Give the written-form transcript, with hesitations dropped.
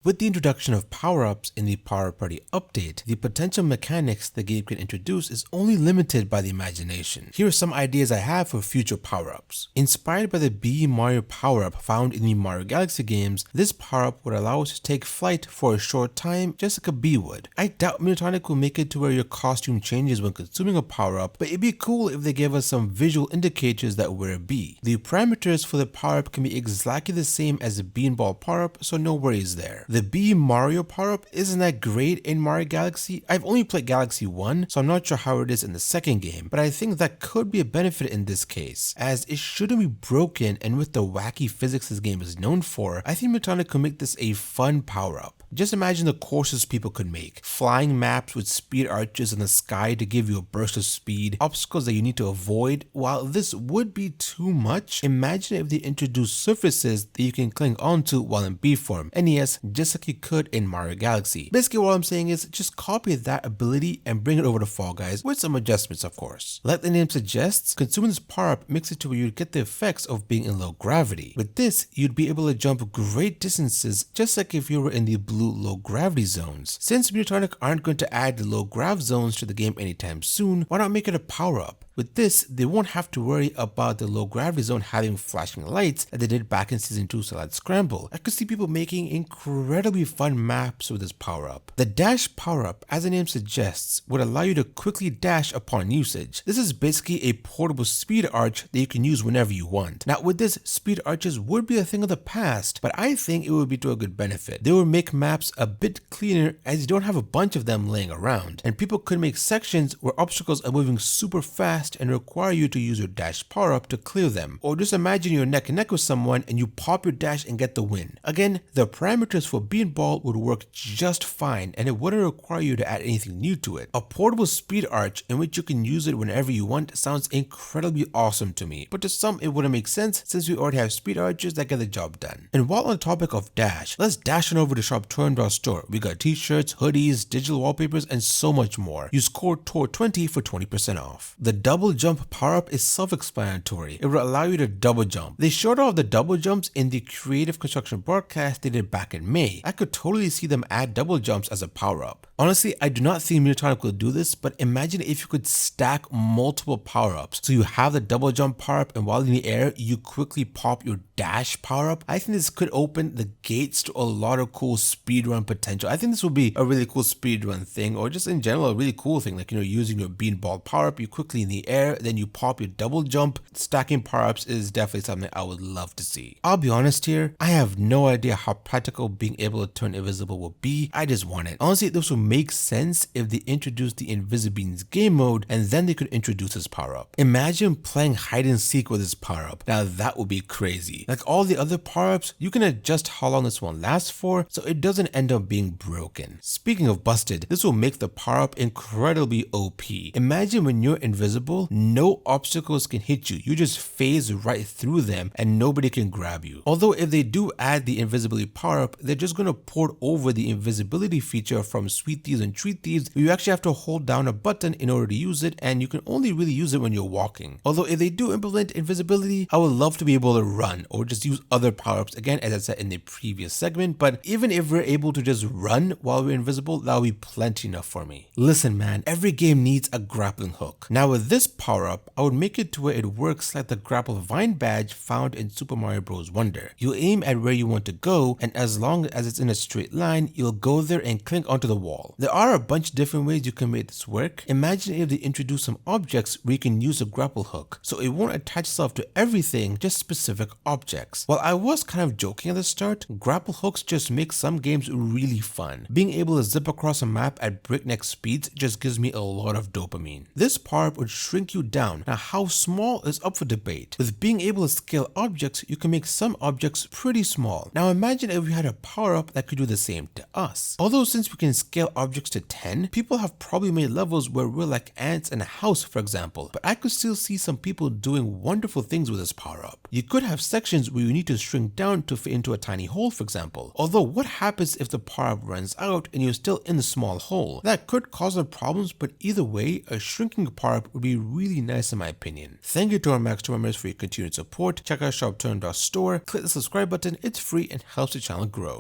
With the introduction of power-ups in the Power Party update, the potential mechanics the game can introduce is only limited by the imagination. Here are some ideas I have for future power-ups. Inspired by the Bee Mario power-up found in the Mario Galaxy games, this power-up would allow us to take flight for a short time just like a bee would. I doubt Mittonic will make it to where your costume changes when consuming a power-up, but it'd be cool if they gave us some visual indicators that we're a bee. The parameters for the power-up can be exactly the same as the Beanball power-up, so no worries there. The Bee Mario power-up isn't that great in Mario Galaxy. I've only played Galaxy 1, so I'm not sure how it is in the second game, but I think that could be a benefit in this case, as it shouldn't be broken, and with the wacky physics this game is known for, I think Mittonic could make this a fun power-up. Just imagine the courses people could make. Flying maps with speed arches in the sky to give you a burst of speed, obstacles that you need to avoid. While this would be too much, imagine if they introduced surfaces that you can cling onto while in bee form, and yes, just like you could in Mario Galaxy. Basically what I'm saying is just copy that ability and bring it over to Fall Guys, with some adjustments of course. Like the name suggests, consuming this power-up makes it to where you'd get the effects of being in low gravity. With this, you'd be able to jump great distances just like if you were in the blue low gravity zones. Since Mittonic aren't going to add the low grav zones to the game anytime soon, why not make it a power-up? With this, they won't have to worry about the low gravity zone having flashing lights that they did back in Season 2 Salad Scramble. I could see people making incredibly fun maps with this power-up. The dash power-up, as the name suggests, would allow you to quickly dash upon usage. This is basically a portable speed arch that you can use whenever you want. Now with this, speed arches would be a thing of the past, but I think it would be to a good benefit. They would make maps a bit cleaner as you don't have a bunch of them laying around, and people could make sections where obstacles are moving super fast and require you to use your dash power-up to clear them. Or just imagine you're neck and neck with someone and you pop your dash and get the win. Again, the parameters for Beanball would work just fine and it wouldn't require you to add anything new to it. A portable speed arch in which you can use it whenever you want sounds incredibly awesome to me, but to some it wouldn't make sense since we already have speed arches that get the job done. And while on the topic of dash, let's dash on over to Shoptour store. We got t-shirts, hoodies, digital wallpapers, and so much more. Use code TOUR20 for 20% off. The double jump power-up is self-explanatory. It will allow you to double jump. They showed off the double jumps in the creative construction broadcast they did back in May. I could totally see them add double jumps as a power-up. Honestly, I do not think Mittonic will do this, but imagine if you could stack multiple power-ups. So you have the double jump power-up and while in the air, you quickly pop your dash power-up. I think this could open the gates to a lot of cool speedrun potential. I think this will be a really cool speedrun thing, or just in general a really cool thing, like, using your Beanball power-up, you quickly in the air, then you pop your double jump. Stacking power-ups is definitely something I would love to see. I'll be honest here, I have no idea how practical being able to turn invisible will be. I just want it. Honestly, this would make sense if they introduced the Invisibeans game mode and then they could introduce this power-up. Imagine playing hide and seek with this power-up. Now that would be crazy. Like all the other power-ups, you can adjust how long this one lasts for, so it doesn't end up being broken. Speaking of busted, this will make the power-up incredibly OP. Imagine when you're invisible, no obstacles can hit you. You just phase right through them and nobody can grab you. Although if they do add the invisibility power-up, they're just going to port over the invisibility feature from Sweet Thieves and Treat Thieves, where you actually have to hold down a button in order to use it, and you can only really use it when you're walking. Although if they do implement invisibility, I would love to be able to run or just use other power-ups, again as I said in the previous segment, but even if we're able to just run while we're invisible, that'll be plenty enough for me. Listen man, every game needs a grappling hook. Now with this power-up, I would make it to where it works like the grapple vine badge found in Super Mario Bros. Wonder. You aim at where you want to go, and as long as it's in a straight line, you'll go there and cling onto the wall. There are a bunch of different ways you can make this work. Imagine if they introduce some objects where you can use a grapple hook, so it won't attach itself to everything, just specific objects. While I was kind of joking at the start, grapple hooks just make some games really fun. Being able to zip across a map at breakneck speeds just gives me a lot of dopamine. This power-up would shrink you down. Now how small is up for debate. With being able to scale objects, you can make some objects pretty small. Now imagine if we had a power-up that could do the same to us. Although since we can scale objects to 10, people have probably made levels where we're like ants in a house for example, but I could still see some people doing wonderful things with this power-up. You could have sections where you need to shrink down to fit into a tiny hole for example. Although what happens if the power-up runs out and you're still in the small hole? That could cause some problems, but either way, a shrinking power-up would be really nice in my opinion. Thank you to our Max Tour members for your continued support. Check out Shoptour store, click the subscribe button, it's free and helps the channel grow.